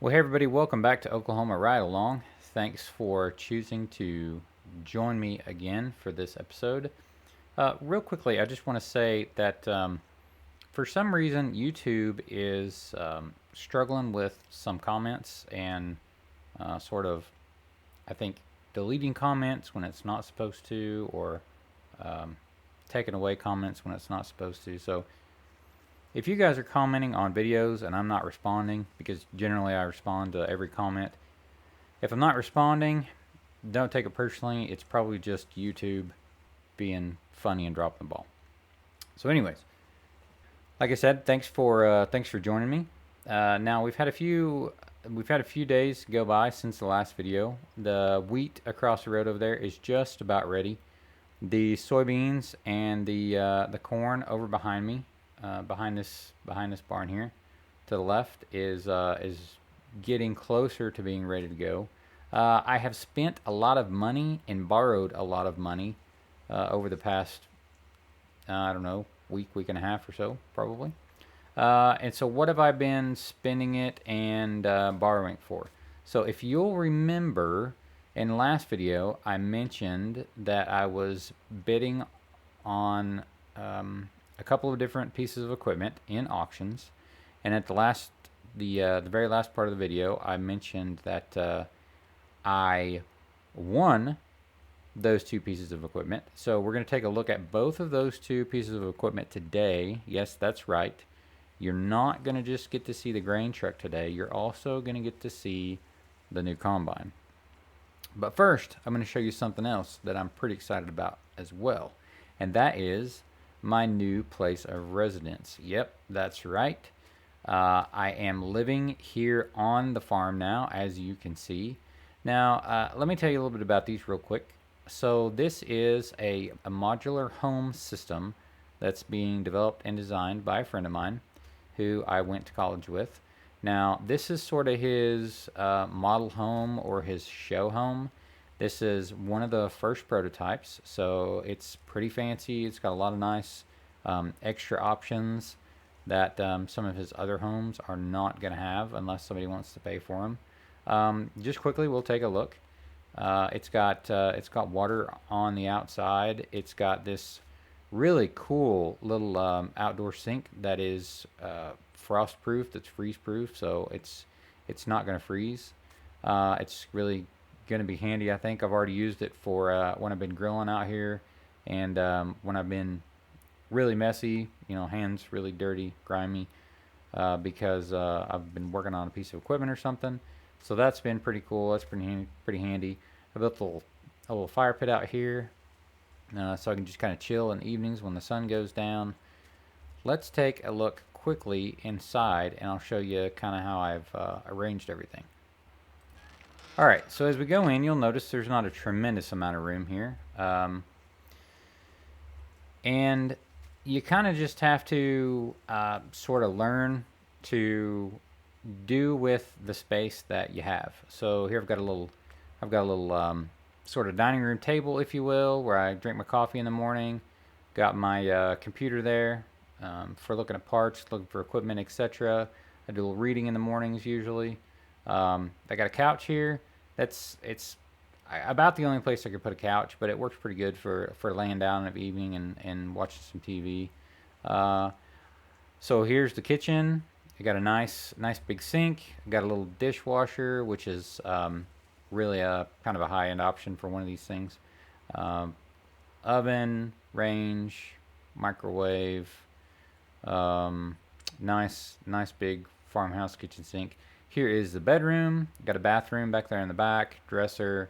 Well, hey everybody, welcome back to Oklahoma Ride Along. Thanks for choosing to join me again for this episode. Real quickly, I just want to say that for some reason YouTube is struggling with some comments and sort of, I think, deleting comments when it's not supposed to, or um, taking away comments when it's not supposed to. So if you guys are commenting on videos and I'm not responding, because generally I respond to every comment, if I'm not responding, don't take it personally. It's probably just YouTube being funny and dropping the ball. So, anyways, like I said, thanks for joining me. Now we've had a few days go by since the last video. The wheat across the road over there is just about ready. The soybeans and the corn over behind me, behind this barn here, to the left is getting closer to being ready to go. I have spent a lot of money and borrowed a lot of money over the past, I don't know, week and a half or so, probably. And so, what have I been spending it and borrowing for? So, if you'll remember, in the last video, I mentioned that I was bidding on a couple of different pieces of equipment in auctions, and at the very last part of the video, I mentioned that I won those two pieces of equipment. So we're going to take a look at both of those two pieces of equipment today. Yes, that's right. You're not going to just get to see the grain truck today. You're also going to get to see the new combine. But first, I'm going to show you something else that I'm pretty excited about as well. And that is my new place of residence. Yep, that's right. I am living here on the farm now, as you can see. Now, let me tell you a little bit about these real quick. So, this is a modular home system that's being developed and designed by a friend of mine who I went to college with. Now, this is sort of his model home or his show home. This is one of the first prototypes, so it's pretty fancy. It's got a lot of nice extra options that some of his other homes are not going to have unless somebody wants to pay for them. Just quickly, we'll take a look. It's got water on the outside. It's got this really cool little outdoor sink that is frost proof. That's freeze proof, so it's not going to freeze. It's really going to be handy. I think I've already used it for when I've been grilling out here, and when I've been really messy, hands really dirty, grimy, because I've been working on a piece of equipment or something. So that's been pretty cool. That's pretty handy. I built a little fire pit out here, so I can just kind of chill in the evenings when the sun goes down. Let's take a look quickly inside, and I'll show you kind of how I've arranged everything. All right, so as we go in, you'll notice there's not a tremendous amount of room here, and you kind of just have to sort of learn to do with the space that you have. So here I've got a little sort of dining room table, if you will, where I drink my coffee in the morning. Got my computer there for looking at parts, looking for equipment, etc. I do a little reading in the mornings usually. I got a couch here. It's about the only place I could put a couch, but it works pretty good for laying down in the evening and watching some TV. Uh, so here's the kitchen. I got a nice big sink. I got a little dishwasher, which is really a kind of a high end option for one of these things. Um, Oven, range, microwave. Um, nice big farmhouse kitchen sink. Here is the bedroom. Got a bathroom back there in the back, dresser,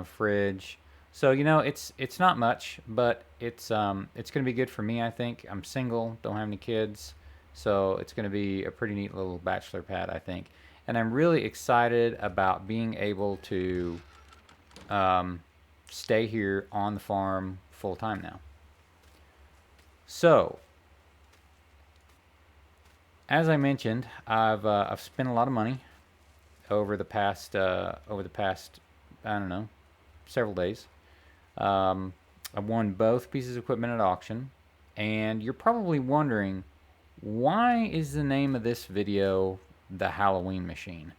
fridge. So it's not much, but it's gonna be good for me. I think I'm single, don't have any kids, so it's gonna be a pretty neat little bachelor pad, I think. And I'm really excited about being able to um, stay here on the farm full time now. So as I mentioned, I've spent a lot of money over the past I don't know, several days. I won both pieces of equipment at auction, and you're probably wondering, why is the name of this video the Halloween machine?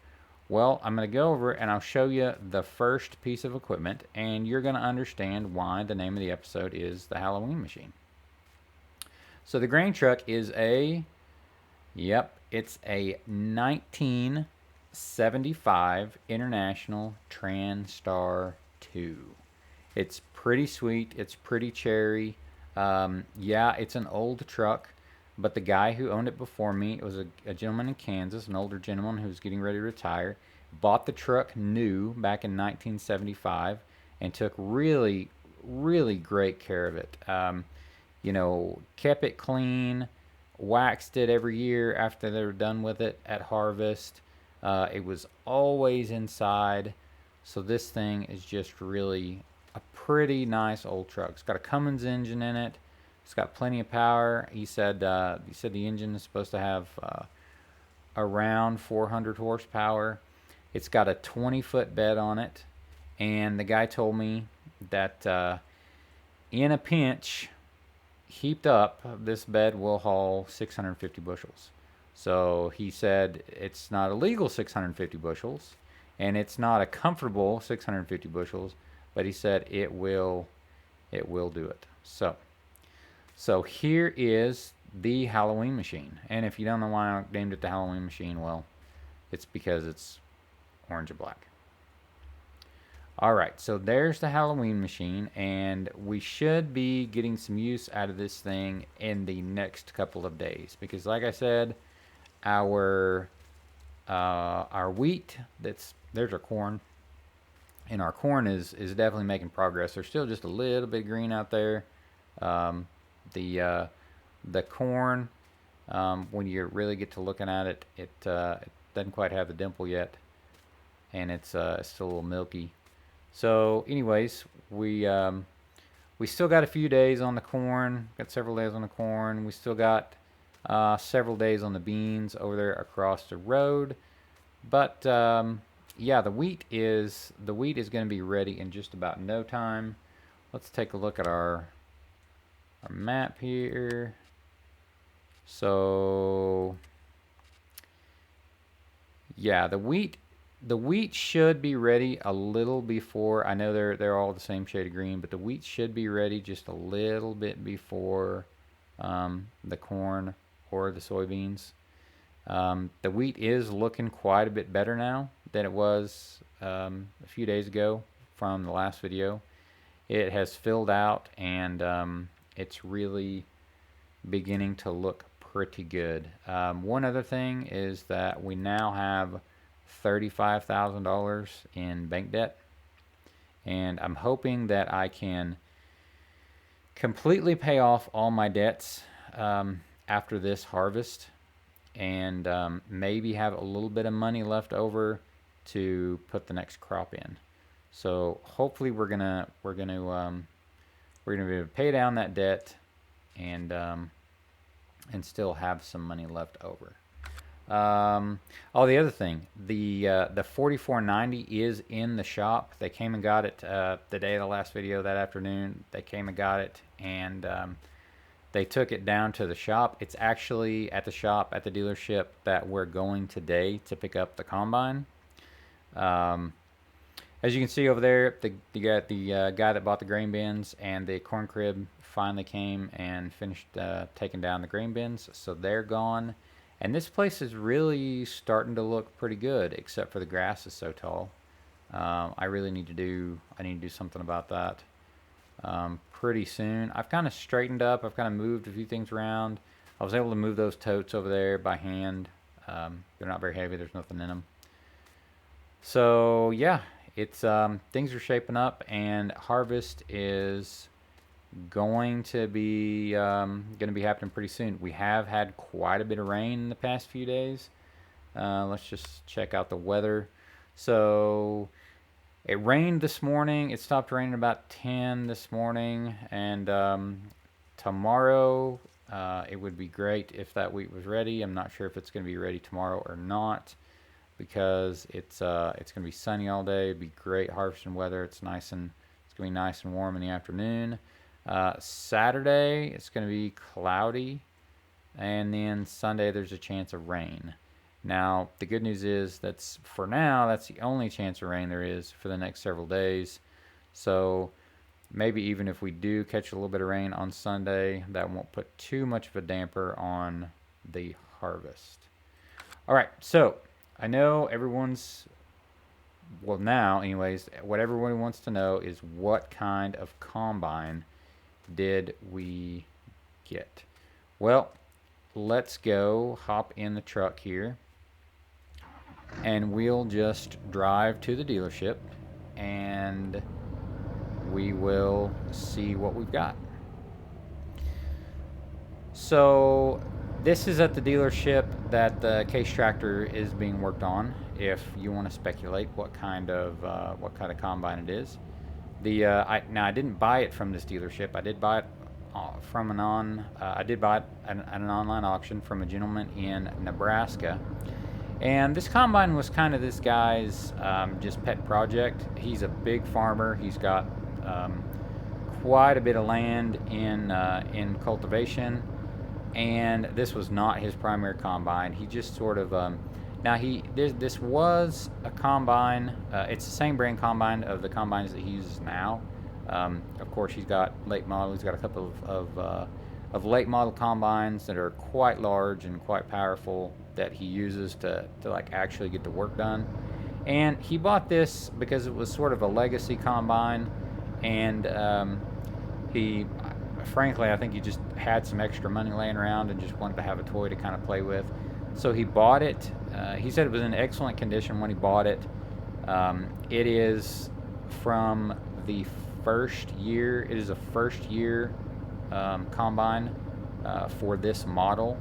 Well, I'm going to go over and I'll show you the first piece of equipment, and you're going to understand why the name of the episode is the Halloween machine. So the grain truck is it's a 1975 International Transtar 2. It's pretty sweet. It's pretty cherry. Yeah, it's an old truck, but the guy who owned it before me, it was a gentleman in Kansas, an older gentleman who was getting ready to retire, bought the truck new back in 1975 and took really, really great care of it. Kept it clean, waxed it every year after they were done with it at harvest. It was always inside. So this thing is just really a pretty nice old truck. It's got a Cummins engine in it. It's got plenty of power. He said the engine is supposed to have around 400 horsepower. It's got a 20-foot bed on it. And the guy told me that in a pinch, heaped up, this bed will haul 650 bushels. So he said it's not a legal 650 bushels, and it's not a comfortable 650 bushels, but he said it will do it. So here is the Halloween machine. And if you don't know why I named it the Halloween machine, well, it's because it's orange and black. All right, so there's the Halloween machine, and we should be getting some use out of this thing in the next couple of days, because like I said, our wheat, there's our corn, and our corn is definitely making progress. There's still just a little bit green out there. The corn, when you really get to looking at it, it doesn't quite have the dimple yet, and it's still a little milky. So anyways, we still got a few days on the corn. Got several days on the corn. We still got several days on the beans over there across the road. But yeah, the wheat is going to be ready in just about no time. Let's take a look at our map here. So yeah, the wheat should be ready a little before. I know they're all the same shade of green, but the wheat should be ready just a little bit before the corn or the soybeans. The wheat is looking quite a bit better now than it was a few days ago from the last video. It has filled out, and it's really beginning to look pretty good. One other thing is that we now have $35,000 in bank debt, and I'm hoping that I can completely pay off all my debts after this harvest, and maybe have a little bit of money left over to put the next crop in. So hopefully we're gonna be able to pay down that debt and still have some money left over. The other thing, the 4490 is in the shop. They came and got it the day of the last video, that afternoon. They came and got it, and they took it down to the shop. It's actually at the shop at the dealership that we're going today to pick up the combine. As you can see over there, the guy that bought the grain bins and the corn crib finally came and finished taking down the grain bins, so they're gone. And this place is really starting to look pretty good, except for the grass is so tall. I need to do something about that pretty soon. I've kind of straightened up. I've kind of moved a few things around. I was able to move those totes over there by hand. They're not very heavy. There's nothing in them. So yeah, it's things are shaping up, and harvest is going to be happening pretty soon. We have had quite a bit of rain in the past few days. Let's just check out the weather. So it rained this morning. It stopped raining about 10 this morning, and tomorrow it would be great if that wheat was ready. I'm not sure if it's going to be ready tomorrow or not, because it's going to be sunny all day. It'd be great harvesting weather. It's going to be nice and warm in the afternoon. Saturday it's going to be cloudy, and then Sunday there's a chance of rain. Now, the good news is that's for now, that's the only chance of rain there is for the next several days. So maybe even if we do catch a little bit of rain on Sunday, that won't put too much of a damper on the harvest. All right, so I know everyone's, well, now, anyways, what everyone wants to know is what kind of combine did we get? Well, let's go hop in the truck here and we'll just drive to the dealership and we will see what we've got. So this is at the dealership that the Case tractor is being worked on. If you want to speculate what kind of combine it is, I didn't buy it from this dealership. I did buy it from I did buy it at an online auction from a gentleman in Nebraska. And this combine was kind of this guy's just pet project. He's a big farmer. He's got quite a bit of land in cultivation, and this was not his primary combine. He just sort of this was a combine. It's the same brand combine of the combines that he uses now. Of course, he's got late model. He's got a couple of late model combines that are quite large and quite powerful that he uses to like actually get the work done. And he bought this because it was sort of a legacy combine, and frankly, I think he just had some extra money laying around and just wanted to have a toy to kind of play with. So he bought it. He said it was in excellent condition when he bought it. It is from the first year. It is a first year combine for this model.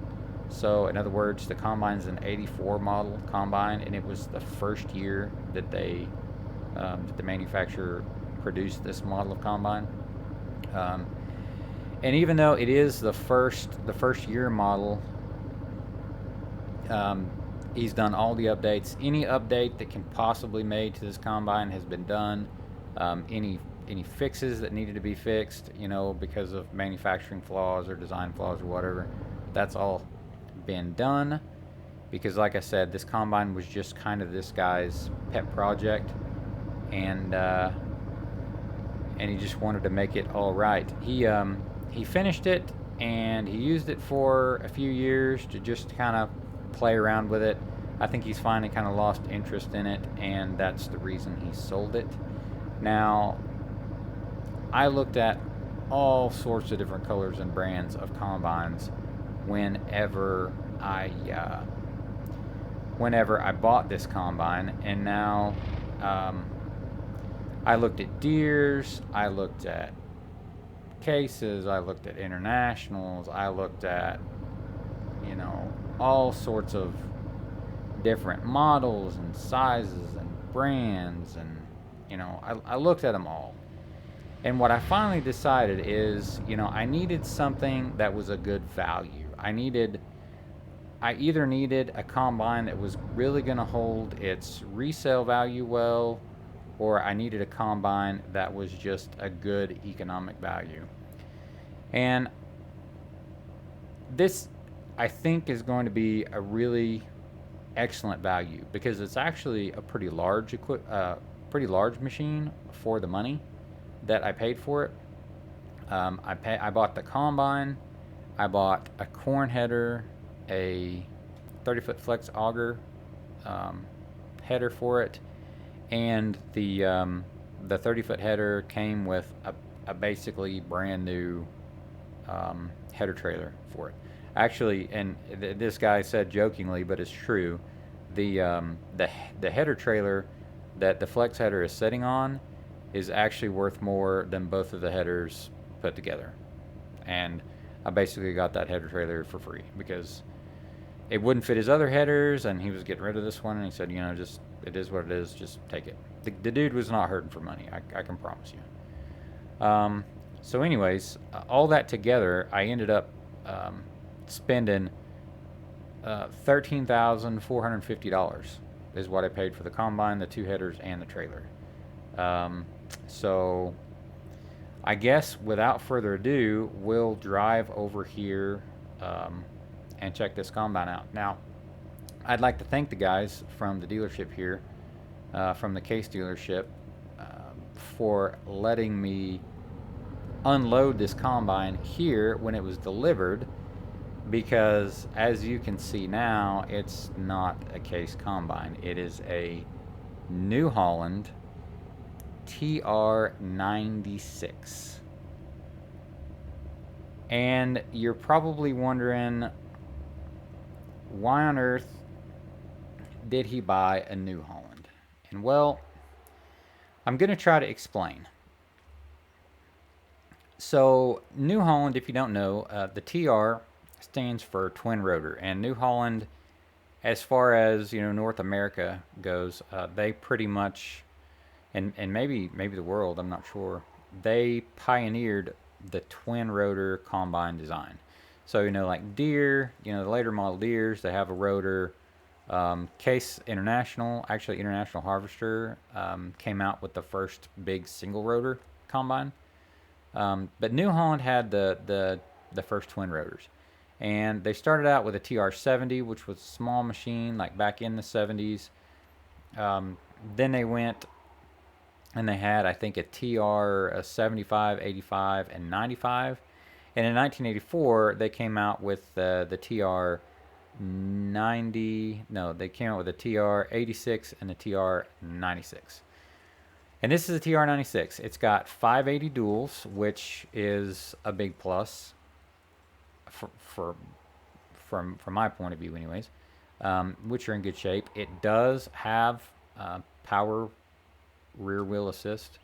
So in other words, the combine is an 84 model combine, and it was the first year that the manufacturer produced this model of combine. And even though it is the first year model, he's done all the updates. Any update that can possibly be made to this combine has been done. Any fixes that needed to be fixed, because of manufacturing flaws or design flaws or whatever, that's all been done. Because like I said, this combine was just kind of this guy's pet project, and he just wanted to make it all right. He finished it and he used it for a few years to just kind of play around with it. I think he's finally kind of lost interest in it, and that's the reason he sold it. Now, I looked at all sorts of different colors and brands of combines whenever I bought this combine, and now I looked at Deere's, I looked at Cases, I looked at Internationals, I looked at all sorts of different models and sizes and brands, and I looked at them all. And what I finally decided is, I needed something that was a good value. I either needed a combine that was really going to hold its resale value well, or I needed a combine that was just a good economic value. And this, I think, is going to be a really excellent value, because it's actually a pretty large machine for the money that I paid for it. I bought the combine, I bought a corn header, a 30-foot flex auger header for it, and the 30-foot header came with a basically brand new header trailer for it. Actually, and this guy said jokingly, but it's true, the header trailer that the flex header is sitting on is actually worth more than both of the headers put together. And I basically got that header trailer for free because it wouldn't fit his other headers, and he was getting rid of this one, and he said, just, it is what it is, just take it. The dude was not hurting for money, I can promise you. So anyways, all that together, I ended up spending $13,450 is what I paid for the combine, the two headers, and the trailer. So I guess without further ado, we'll drive over here and check this combine out. Now, I'd like to thank the guys from the dealership here, from the Case dealership, for letting me unload this combine here when it was delivered, because as you can see now, it's not a Case combine. It is a New Holland TR96. And you're probably wondering, why on earth did he buy a New Holland? And well, I'm going to try to explain. So, New Holland, if you don't know, the TR stands for twin rotor, and New Holland, as far as North America goes, they pretty much, and maybe the world, I'm not sure, they pioneered the twin rotor combine design. So like Deere, the later model Deeres, they have a rotor. Case International, actually International Harvester, came out with the first big single rotor combine. But New Holland had the first twin rotors, and they started out with a TR70, which was a small machine, like back in the 70s. Then they went and they had, I think, a TR 75, 85, and 95. And in 1984, they came out with the TR 90. No, they came out with a TR 86 and a TR 96. And this is a TR96. It's got 580 duals, which is a big plus from my point of view, anyways. Which are in good shape. It does have power rear wheel assist,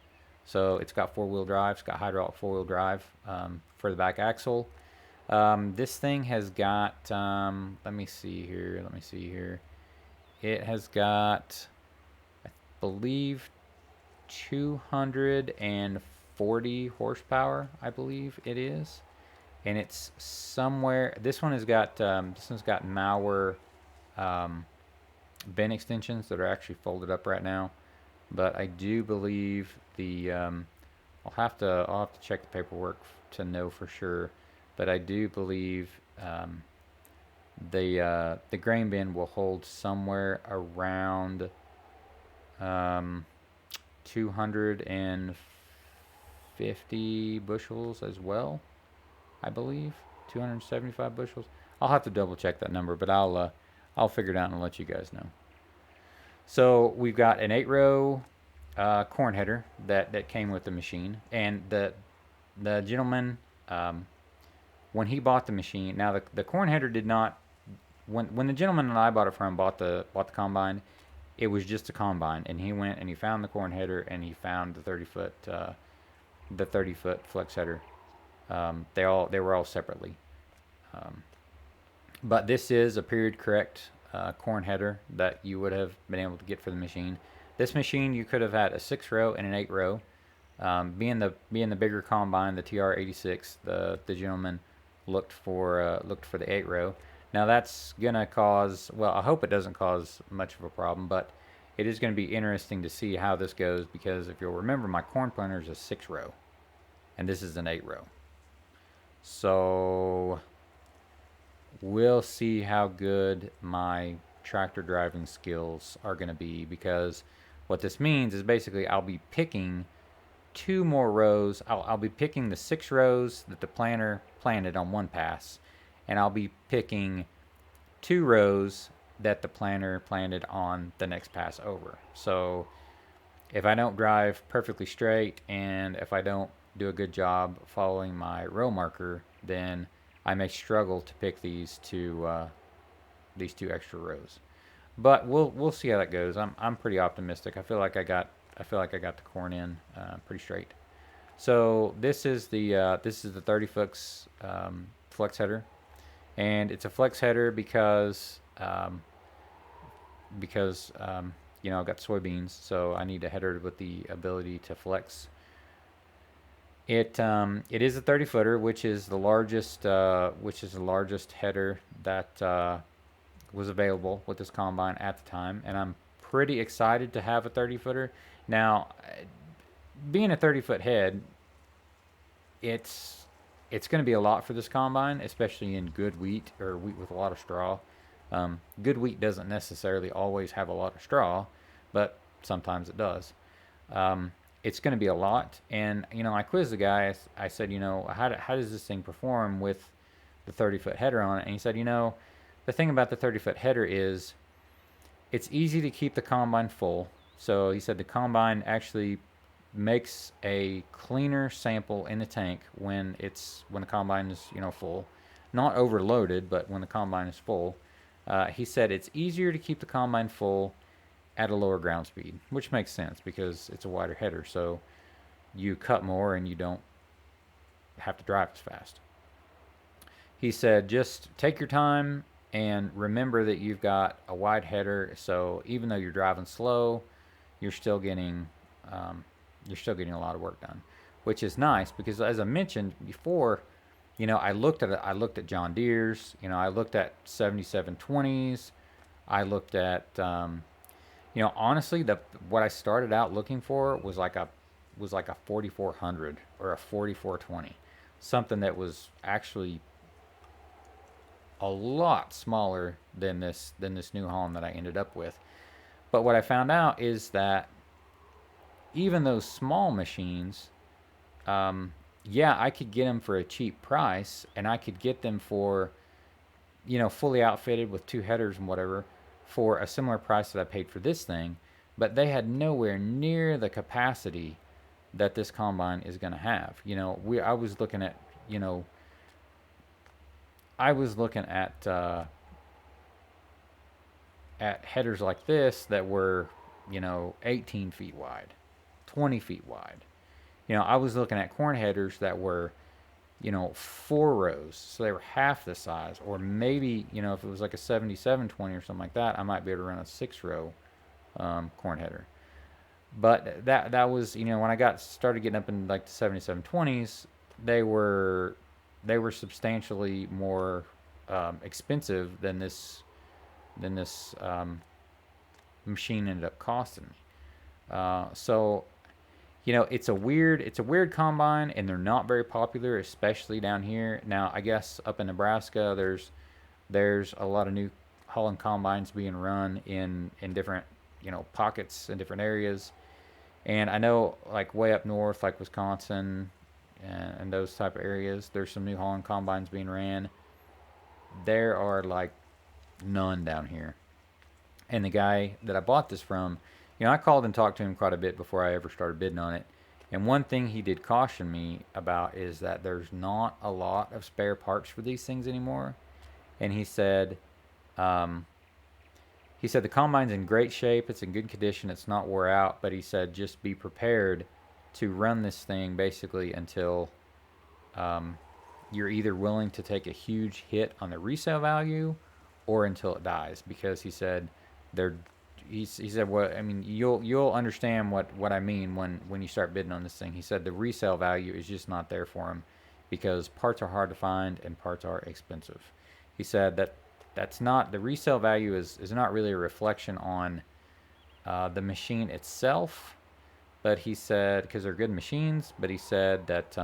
so it's got 4-wheel drive. It's got hydraulic 4-wheel drive for the back axle. This thing has got, let me see here. It has got, I believe, 240 horsepower, I believe it is. And it's somewhere, this one's got Mauer bin extensions that are actually folded up right now. But I do believe I'll have to check the paperwork to know for sure. But I do believe the grain bin will hold somewhere around 250 bushels as well, I believe. 275 bushels. I'll have to double check that number, but I'll figure it out and let you guys know. So we've got an 8-row corn header that came with the machine, and the gentleman, when he bought the machine, now the corn header did not, when the gentleman that I bought it from bought the combine, it was just a combine, and he went and he found the corn header, and he found the 30-foot flex header. They were all separately, but this is a period correct corn header that you would have been able to get for the machine. This machine, you could have had a 6-row and an 8-row. Being the bigger combine, the TR86, the gentleman looked for the 8-row. Now that's gonna cause, well, I hope it doesn't cause much of a problem, but it is going to be interesting to see how this goes, because if you'll remember, my corn planter is a 6-row, and this is an 8-row. So we'll see how good my tractor driving skills are going to be, because what this means is basically I'll be picking 2 more rows. I'll be picking the 6 rows that the planter planted on one pass, and I'll be picking 2 rows that the planter planted on the next pass over. So if I don't drive perfectly straight, and if I don't do a good job following my row marker, then I may struggle to pick these 2 extra rows. But we'll see how that goes. I'm pretty optimistic. I feel like I got the corn in pretty straight. So this is the 30-foot flex header, and it's a flex header because I've got soybeans, so I need a header with the ability to flex. It is a 30-footer, which is the largest header that was available with this combine at the time, and I'm pretty excited to have a 30-footer. Now, being a 30-foot head, it's going to be a lot for this combine, especially in good wheat, or wheat with a lot of straw. Good wheat doesn't necessarily always have a lot of straw, but sometimes it does. Um, it's going to be a lot. And, I quizzed the guy. I said, how does this thing perform with the 30-foot header on it? And he said, the thing about the 30-foot header is it's easy to keep the combine full. So he said the combine actually makes a cleaner sample in the tank when the combine is full, not overloaded, but when the combine is full. He said it's easier to keep the combine full at a lower ground speed, which makes sense because it's a wider header, so you cut more and you don't have to drive as fast. He said just take your time and remember that you've got a wide header, so even though you're driving slow, you're still getting um, a lot of work done, which is nice because as I mentioned before, I looked at John Deere's, I looked at 7720s, I looked at honestly, the what I started out looking for was like a 4400 or a 4420, something that was actually a lot smaller than this New Holland that I ended up with. But what I found out is that even those small machines, yeah, I could get them for a cheap price, and I could get them for, fully outfitted with two headers and whatever, for a similar price that I paid for this thing. But they had nowhere near the capacity that this combine is going to have. I was looking at, you know, I was looking at headers like this that were, 18 feet wide, 20 feet wide. I was looking at corn headers that were, 4 rows, so they were half the size, or maybe, if it was like a 7720 or something like that, I might be able to run a 6 row corn header. But that was, when I got started getting up in like the 7720s, they were they were substantially more expensive than this machine ended up costing me. So it's a weird combine, and they're not very popular, especially down here. Now, I guess up in Nebraska, there's a lot of new Holland combines being run in different pockets in different areas, and I know like way up north, like Wisconsin and those type of areas, there's some New Holland combines being ran. There are like none down here. And the guy that I bought this from, I called and talked to him quite a bit before I ever started bidding on it. And one thing he did caution me about is that there's not a lot of spare parts for these things anymore. And um, he said the combine's in great shape, it's in good condition, it's not wore out. But he said just be prepared to run this thing basically until um, you're either willing to take a huge hit on the resale value or until it dies, because he said they're he said what I mean, you'll understand what I mean when you start bidding on this thing. He said the resale value is just not there for him because parts are hard to find and parts are expensive. He said that's not the resale value is not really a reflection on the machine itself, but he said because they're good machines, but he said that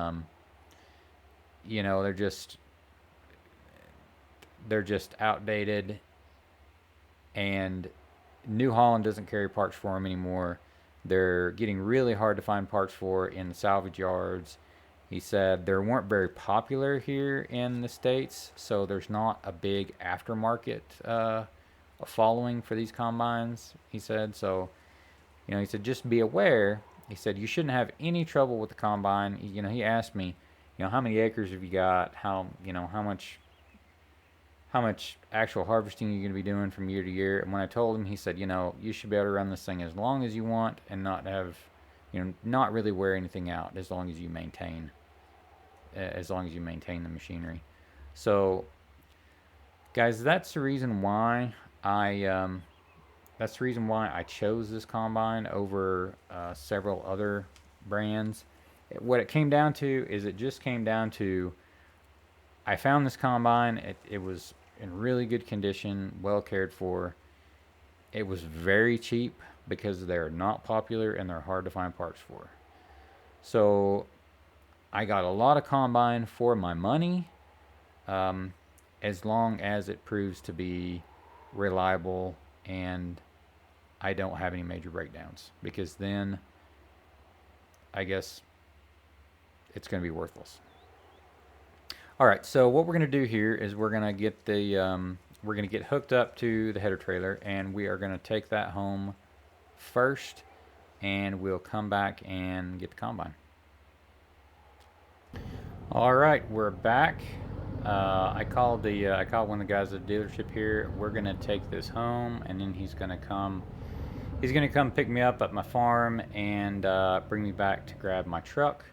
they're just outdated, and New Holland doesn't carry parts for them anymore. They're getting really hard to find parts for in the salvage yards. He said they weren't very popular here in the States, so there's not a big aftermarket following for these combines, he said. So, he said just be aware. He said you shouldn't have any trouble with the combine. He asked me, how many acres have you got? How much actual harvesting you're going to be doing from year to year. And when I told him, he said, you should be able to run this thing as long as you want and not really wear anything out as long as you maintain the machinery. So, guys, that's the reason why I chose this combine over several other brands. What it came down to is it just came down to I found this combine. It was in really good condition, well cared for. It was very cheap because they're not popular and they're hard to find parts for. So I got a lot of combine for my money, as long as it proves to be reliable, and I don't have any major breakdowns, because then I guess it's going to be worthless. All right, so what we're going to do here is we're going to get we're going to get hooked up to the header trailer, and we are going to take that home first, and we'll come back and get the combine. All right, we're back. I called one of the guys at the dealership here. We're gonna take this home, and then he's gonna come. He's gonna come pick me up at my farm and bring me back to grab my truck.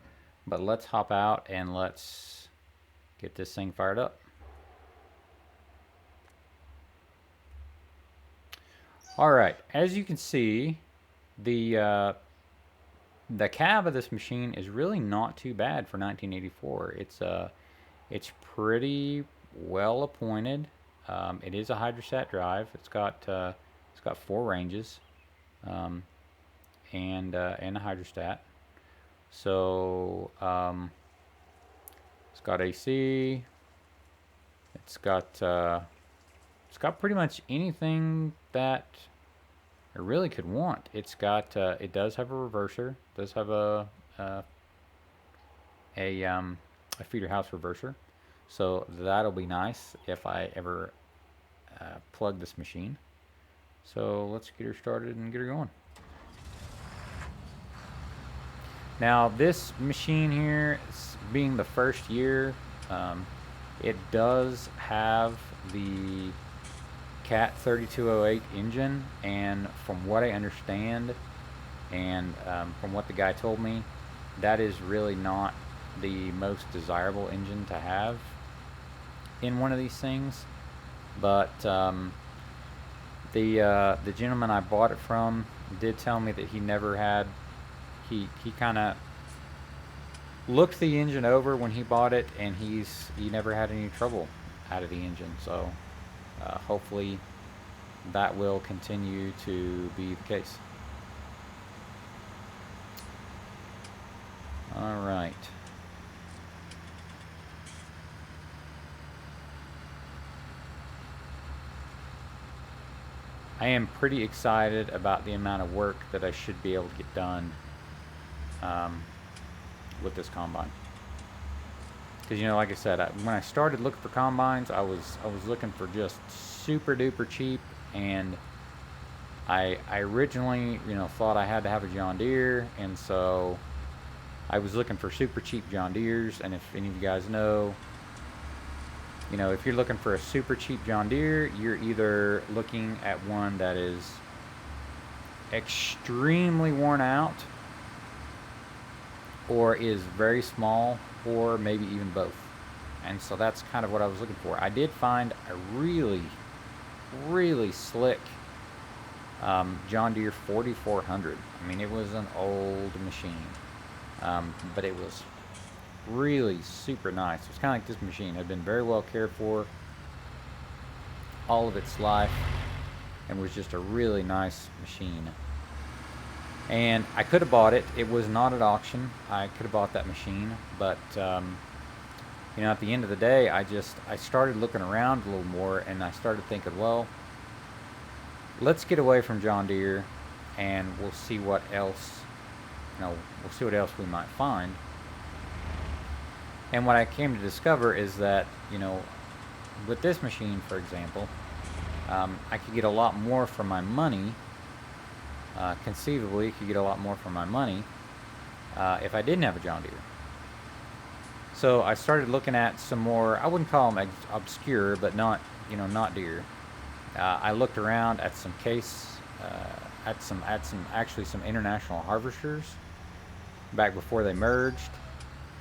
But let's hop out and let's get this thing fired up. All right, as you can see, the cab of this machine is really not too bad for 1984. It's pretty well appointed. It is a hydrostat drive. It's got 4 ranges, and a hydrostat. So it's got AC. It's got pretty much anything that I really could want. It does have a reverser. It does have a feeder house reverser, so that'll be nice if I ever plug this machine. So let's get her started and get her going. Now this machine here, being the first year, it does have the Cat 3208 engine, and from what I understand, and from what the guy told me, that is really not the most desirable engine to have in one of these things. But the gentleman I bought it from did tell me that he never had, he kind of looked the engine over when he bought it, and he never had any trouble out of the engine. So hopefully that will continue to be the case. All right. I am pretty excited about the amount of work that I should be able to get done with this combine. Because, like I said, when I started looking for combines, I was looking for just super duper cheap, and I originally thought I had to have a John Deere, and so I was looking for super cheap John Deeres. And if any of you guys know, if you're looking for a super cheap John Deere, you're either looking at one that is extremely worn out, or is very small, or maybe even both. And so that's kind of what I was looking for. I did find a really, really slick John Deere 4400. I mean, it was an old machine, but it was really super nice. It was kind of like this machine had been very well cared for all of its life, and was just a really nice machine. And I could have bought it. It was not at auction. I could have bought that machine, but at the end of the day, I started looking around a little more, and I started thinking, well, let's get away from John Deere, and we'll see what else, we might find. And what I came to discover is that, with this machine, for example, I could get a lot more for my money. Conceivably, could get a lot more for my money if I didn't have a John Deere. So I started looking at some more, I wouldn't call them obscure, but not Deere. I looked around at some some international harvesters back before they merged,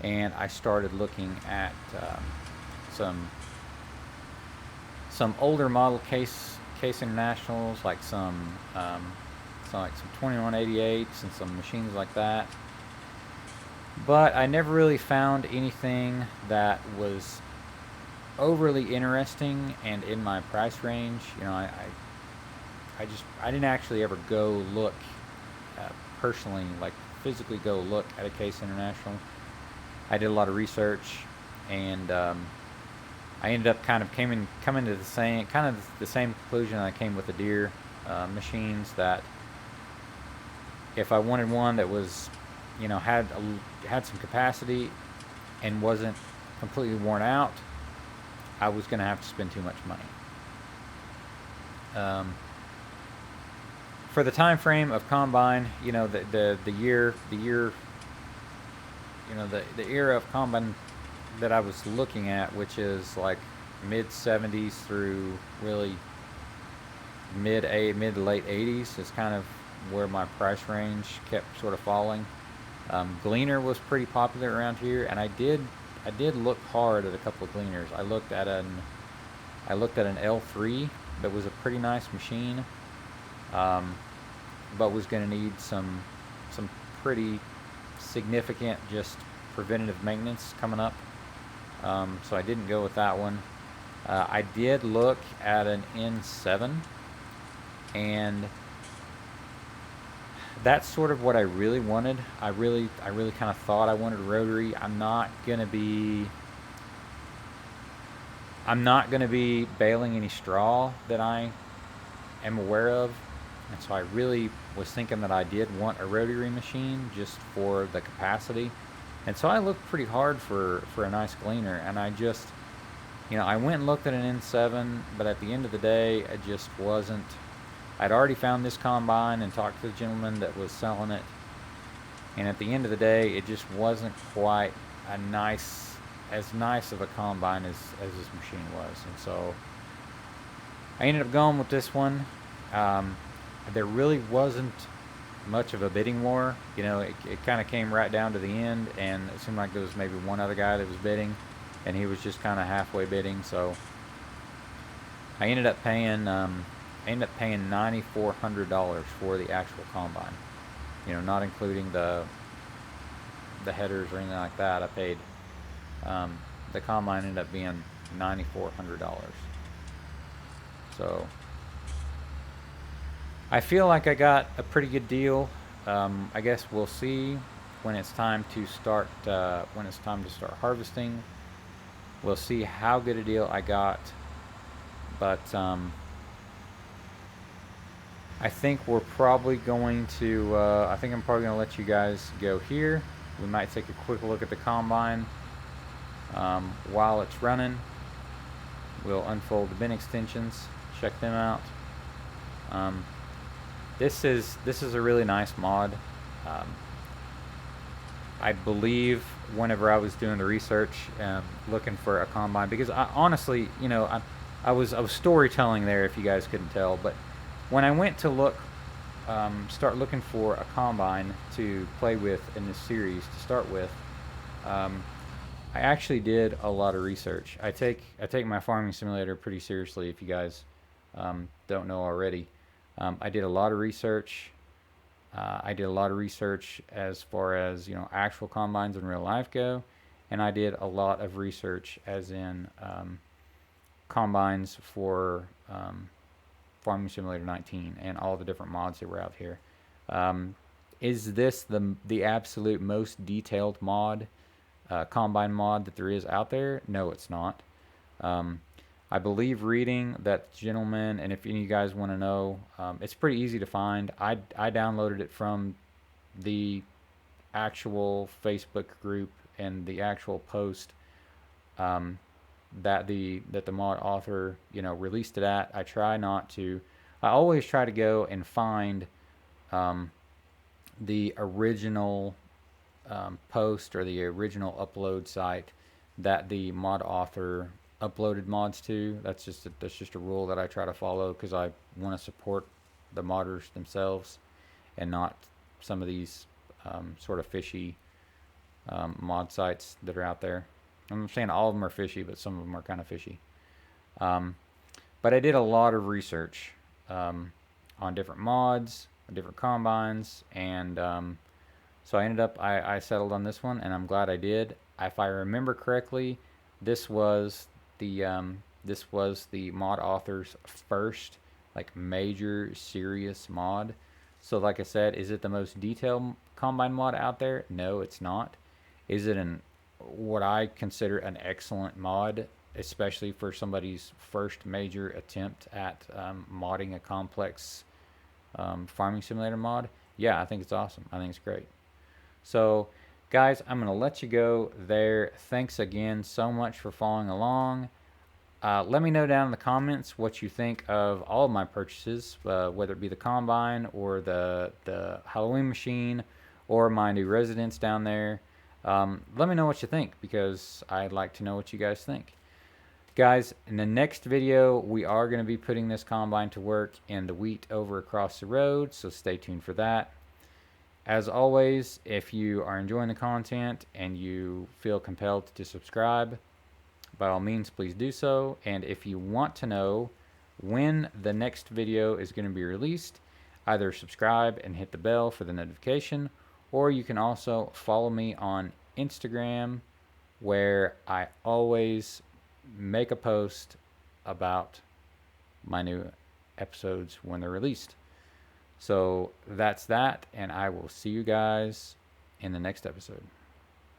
and I started looking at some older model case internationals, like some 2188s and some machines like that. But I never really found anything that was overly interesting and in my price range. I didn't actually ever go look personally, like physically go look at a Case International. I did a lot of research, and I ended up coming to the same conclusion I came with the Deere machines, that if I wanted one that was, had some capacity and wasn't completely worn out, I was going to have to spend too much money. For the time frame of combine, the year, the era of combine that I was looking at, which is like mid 70s through really mid to late 80s, is kind of where my price range kept sort of falling. Gleaner was pretty popular around here, and I did look hard at a couple of Gleaners. I looked at an L3 that was a pretty nice machine, but was going to need some pretty significant just preventative maintenance coming up. So I didn't go with that one. I did look at an N7, and that's sort of what I really wanted. I really kind of thought I wanted a rotary. I'm not gonna be baling any straw that I am aware of, and so I really was thinking that I did want a rotary machine just for the capacity. And so I looked pretty hard for a nice Gleaner, and I just, I went and looked at an N7, but at the end of the day, I just wasn't. I'd already found this combine and talked to the gentleman that was selling it, and at the end of the day, it just wasn't quite as nice of a combine as this machine was. And so I ended up going with this one. There really wasn't much of a bidding war. It kind of came right down to the end, and it seemed like there was maybe one other guy that was bidding, and he was just kind of halfway bidding. So I ended up paying $9,400 for the actual combine. Not including the headers or anything like that. I paid the combine ended up being $9,400. So I feel like I got a pretty good deal. I guess we'll see when it's time to start harvesting. We'll see how good a deal I got, but I think we're probably going to. I think I'm probably going to let you guys go here. We might take a quick look at the combine while it's running. We'll unfold the bin extensions, check them out. This is a really nice mod. I believe whenever I was doing the research, looking for a combine, because I honestly, I was storytelling there if you guys couldn't tell, but when I went to start looking for a combine to play with in this series to start with, I actually did a lot of research. I take my farming simulator pretty seriously. If you guys don't know already, I did a lot of research. I did a lot of research as far as actual combines in real life go, and I did a lot of research as in combines for Farming Simulator 19 and all the different mods that were out here. Is this the absolute most detailed combine mod that there is out there? No, it's not. I believe reading that gentleman, and if any of you guys want to know, it's pretty easy to find. I downloaded it from the actual Facebook group and the actual post that the mod author released it at. I always try to go and find the original post or the original upload site that the mod author uploaded mods to. That's just a rule that I try to follow, because I want to support the modders themselves and not some of these sort of fishy mod sites that are out there. I'm saying all of them are fishy, but some of them are kind of fishy. But I did a lot of research on different mods, different combines, and so I ended up I settled on this one, and I'm glad I did. If I remember correctly, this was the mod author's first major serious mod. So like I said, is it the most detailed combine mod out there? No, it's not. Is it what I consider an excellent mod? especially for somebody's first major attempt at modding a complex farming simulator mod. Yeah, I think it's awesome. I think it's great. So, guys, I'm going to let you go there. Thanks again so much for following along. Let me know down in the comments what you think of all of my purchases, whether it be the combine or the Halloween machine or my new residence down there. Let me know what you think, because I'd like to know what you guys think. Guys, in the next video, we are going to be putting this combine to work in the wheat over across the road, so stay tuned for that. As always, if you are enjoying the content and you feel compelled to subscribe, by all means, please do so. And if you want to know when the next video is going to be released, either subscribe and hit the bell for the notification, or you can also follow me on Instagram, where I always make a post about my new episodes when they're released. So that's that, and I will see you guys in the next episode.